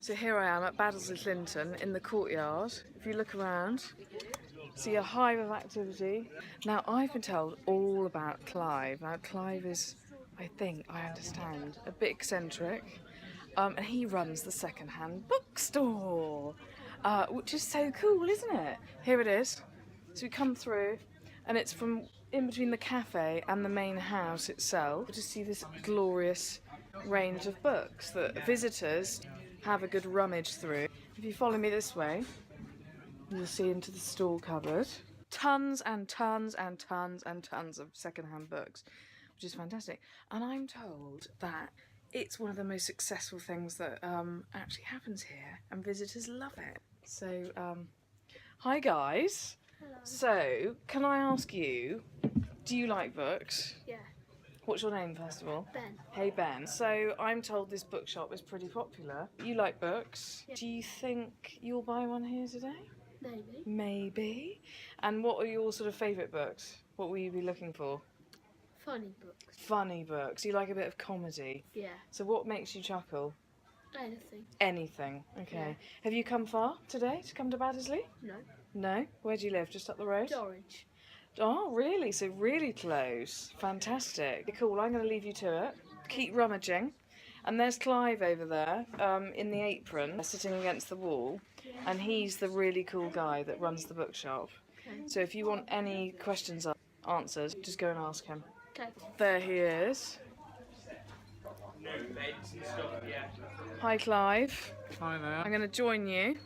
So here I am at Baddesley Clinton in the courtyard. If you look around, see a hive of activity. Now I've been told all about Clive. Now Clive is, I understand, a bit eccentric. And he runs the second-hand bookstore, which is so cool, isn't it? Here it is. So we come through, and it's from in between the cafe and the main house itself to see this glorious range of books that visitors have a good rummage through. If you follow me this way, you'll see into the store cupboard. Tons and tons and tons and tons of second-hand books, which is fantastic. And I'm told that it's one of the most successful things that actually happens here, and visitors love it. So, hi guys. Hello. So, can I ask you, do you like books? Yeah. What's your name, first of all? Ben. Hey Ben. So, I'm told this bookshop is pretty popular. You like books? Yeah. Do you think you'll buy one here today? Maybe. Maybe. And what are your sort of favourite books? What will you be looking for? Funny books. Funny books. You like a bit of comedy? Yeah. So what makes you chuckle? Anything. Anything. Okay. Yeah. Have you come far today to come to Baddesley? No. No? Where do you live? Just up the road? Orange. Oh, really? So really close. Fantastic. Cool. I'm going to leave you to it. Keep rummaging. And there's Clive over there in the apron, sitting against the wall. And he's the really cool guy that runs the bookshop. Okay. So if you want any questions answered, just go and ask him. Okay. There he is. Hi Clive. Hi there. I'm going to join you.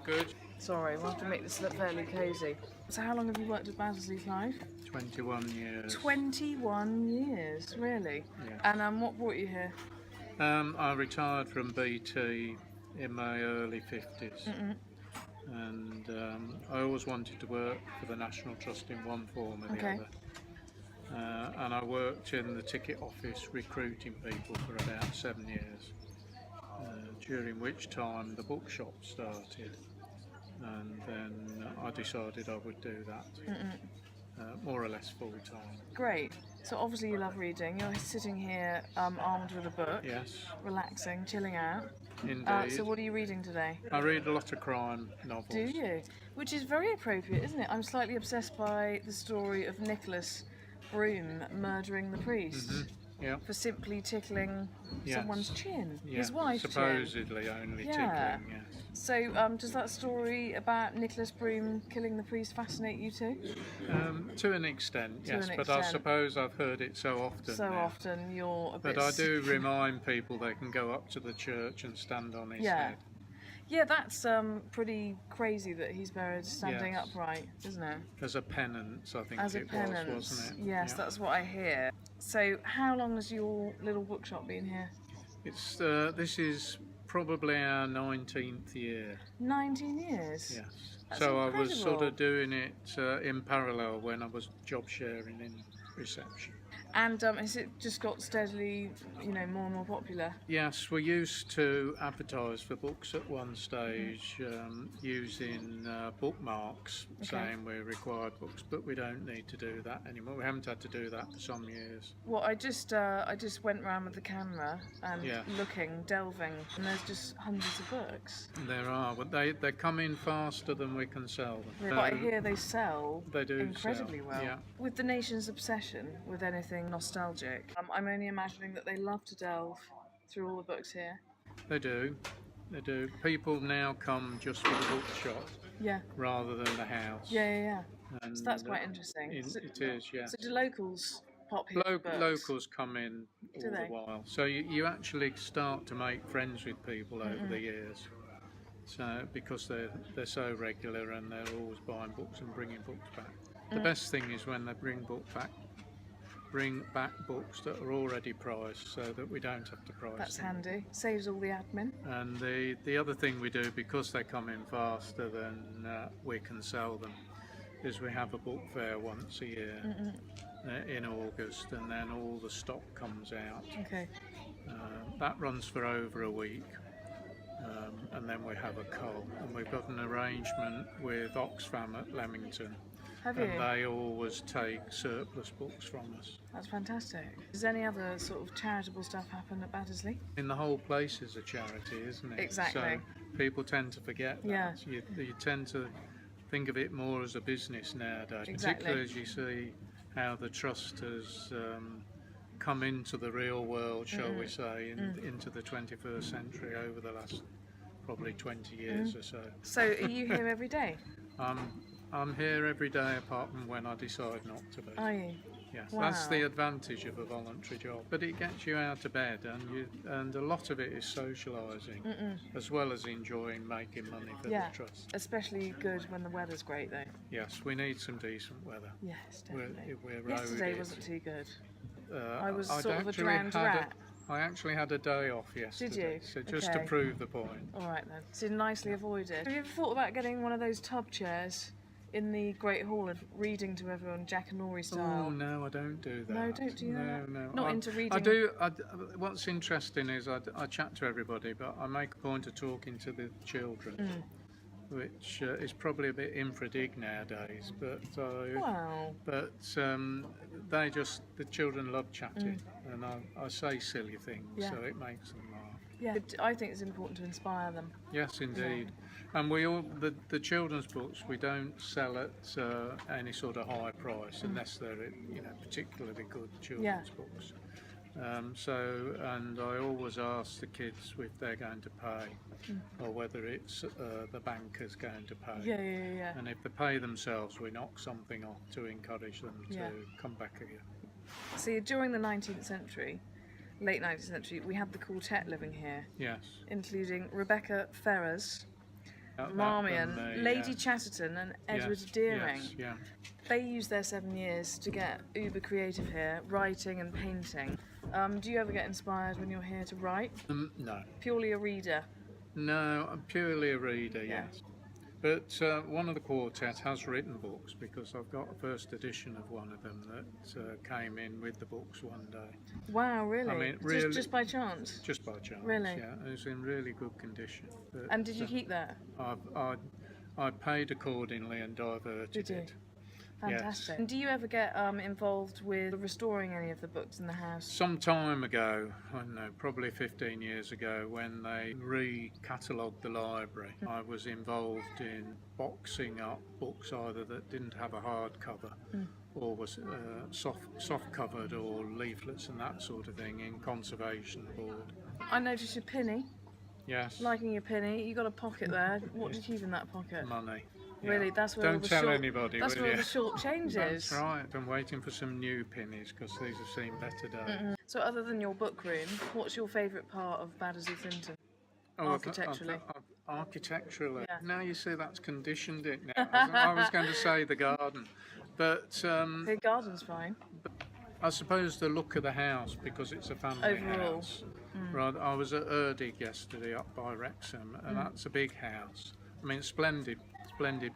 Good. Sorry, we'll have to make this look fairly cosy. So how long have you worked at Baddesley, Clive? 21 years. 21 years, really? Yeah. And what brought you here? I retired from BT in my early 50s. And I always wanted to work for the National Trust in one form or the Okay. other. And I worked in the ticket office recruiting people for about 7 years, during which time the bookshop started. And then I decided I would do that more or less full time. Great. So obviously you love reading. You're sitting here armed with a book. Yes, Relaxing, chilling out. indeed. So what are you reading today? I read a lot of crime novels. Do you? Which is very appropriate, isn't it? I'm slightly obsessed by the story of Nicholas Broome murdering the priest Yeah. for simply tickling Yes. someone's chin, Yeah, his wife's chin. supposedly only Yeah. tickling, yes. So does that story about Nicholas Broome killing the priest fascinate you too? To an extent, To yes, an but I extent. suppose I've heard it so often So now. often you're a bit... But I do remind people they can go up to the church and stand on his Yeah. head. Yeah, that's pretty crazy that he's buried standing Yes. upright, isn't it? As a penance, I think As a it penance, was, wasn't it? yes, Yeah. that's what I hear. So how long has your little bookshop been here? It's this is probably our 19th year. 19 years? Yes. That's So I was sort incredible. of doing it in parallel when I was job sharing in reception. And has it just got steadily, more and more popular? Yes, we used to advertise for books at one stage using bookmarks saying we required books, but we don't need to do that anymore. We haven't had to do that for some years. Well, I just went round with the camera and Yeah. looking, delving, and there's just hundreds of books. There are, but they come in faster than we can sell them. But I hear they sell They do incredibly sell, well. yeah. With the nation's obsession with anything nostalgic, I'm only imagining that they love to delve through all the books here. They do. They do. People now come just for the bookshop Yeah, rather than the house. yeah. And So that's quite interesting. It is, yes. So do locals pop here for books? Locals come in all Do the they? while. So you actually start to make friends with people over the years. So because they're so regular and they're always buying books and bringing books back. The best thing is when they bring back books that are already priced so that we don't have to price That's them. handy. Saves all the admin. And the other thing we do, because they come in faster than we can sell them, is we have a book fair once a year in August, and then all the stock comes out. Okay. That runs for over a week, and then we have a cull. And we've got an arrangement with Oxfam at Leamington Have you? And they always take surplus books from us. That's fantastic. Does any other sort of charitable stuff happen at Baddesley? In the whole place is a charity, isn't it? Exactly. So people tend to forget that. Yeah. You tend to think of it more as a business nowadays, Exactly. particularly as you see how the trust has come into the real world, shall we say, into the 21st century over the last probably 20 years or so. So are you here every day? I'm here every day apart from when I decide not to be. Are you? Yes, Wow. that's the advantage of a voluntary job. But it gets you out of bed, and a lot of it is socialising, as well as enjoying making money for Yeah. the trust. Especially good when the weather's great though. Yes, we need some decent weather. Yes, We're, definitely. we're Yesterday roaded. wasn't too good. Uh, I was I'd sort of a actually drowned had rat. I actually had a day off yesterday. you? So just to Okay. prove the point. All right then. So nicely avoided. Have you ever thought about getting one of those tub chairs in the Great Hall and reading to everyone Jackanory style? Oh no, I don't do that. No, don't do that? No, Not I, into reading? I do. What's interesting is I chat to everybody, but I make a point of talking to the children, which is probably a bit infra-dig nowadays. But Wow. the children love chatting, and I say silly things, Yeah. so it makes them laugh. Yeah. I think it's important to inspire them. Yes, indeed. And we all the children's books we don't sell at any sort of high price unless they're particularly good children's books. And I always ask the kids if they're going to pay or whether it's the banker's going to pay. Yeah. And if they pay themselves, we knock something off to encourage them Yeah. to come back again. See, during the 19th century, late 19th century, we had the quartet living here, Yes. including Rebecca Ferrers, That Marmion, and me, Lady yeah. Chatterton and Edward Yes, Deering. Yes, yeah. They used their 7 years to get uber creative here, writing and painting. Do you ever get inspired when you're here to write? No. Purely a reader? No, I'm purely a reader, Yeah. yes. But one of the quartet has written books because I've got a first edition of one of them that came in with the books one day. Wow, really? I mean, really- just by chance? Just by chance. Really? Yeah, it was in really good condition. But, And did you keep that? I paid accordingly and diverted Did you? it. Fantastic. Yes. And do you ever get involved with restoring any of the books in the house? Some time ago, I don't know, probably 15 years ago, when they re-catalogued the library, I was involved in boxing up books either that didn't have a hard cover or was soft covered, or leaflets and that sort of thing in conservation board. I noticed your pinny. Yes, Liking your penny, you got a pocket there. What did you keep in that pocket? money. Really, Yeah. that's where all Don't the tell short, anybody, That's will where all you? the short change That's is. right. I'm waiting for some new pennies because these have seen better days. So, other than your book room, what's your favourite part of Baddesley Clinton? Architecturally. Architecturally. Yeah. Now you see that's conditioned it now. I was going to say the garden, but The garden's fine. I suppose the look of the house, because it's a family Overall. house. Right, I was at Erdig yesterday up by Wrexham, and that's a big house. I mean, splendid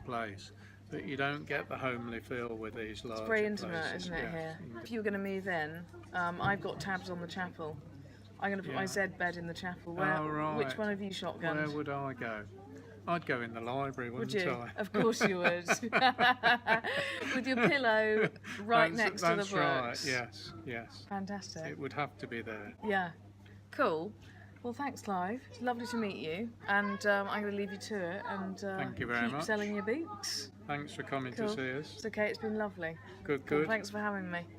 place, but you don't get the homely feel with these large It's very intimate, places. isn't it, Yes, here? indeed. If you were going to move in, I've got tabs on the chapel. I'm going to put my Yeah. Z bed in the chapel. Oh, right. Which one have you shotgunned? Where would I go? I'd go in the library, Would wouldn't you? I? Of course you would. With your pillow right next to the That's books. right, yes. Fantastic. It would have to be there. Yeah. Cool. Well, thanks, Clive. It's lovely to meet you. And I'm going to leave you to it and Thank you very keep much. selling your books. Thanks for coming Cool. to see us. It's okay. It's been lovely. Good, Cool, good. thanks for having me.